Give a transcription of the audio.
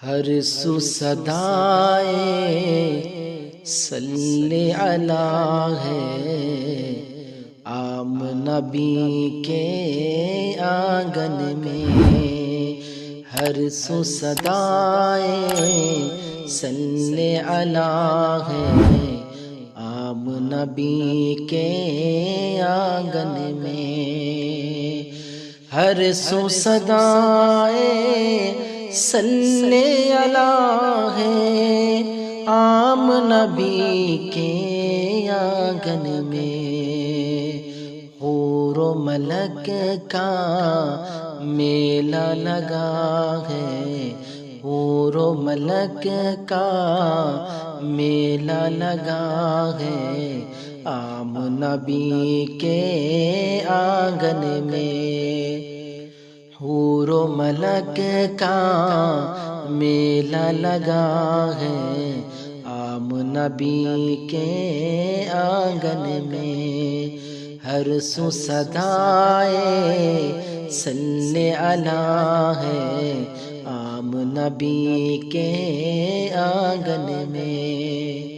ہر سو صدائے صلی علی ہے، عام نبی کے آنگن میں۔ ہر سو صدائے صلی علی ہے، عام نبی کے آنگن میں۔ ہر سو صدائے صلی علی ہے، عام نبی کے آنگن میں۔ حور و ملک کا میلہ لگا ہے، حور و ملک کا میلہ لگا ہے، عام نبی کے آنگن میں۔ حور و ملک کا میلہ لگا ہے، عام نبی کے آنگن میں۔ ہر سو صدائے صلی علی ہے، عام نبی کے آنگن میں۔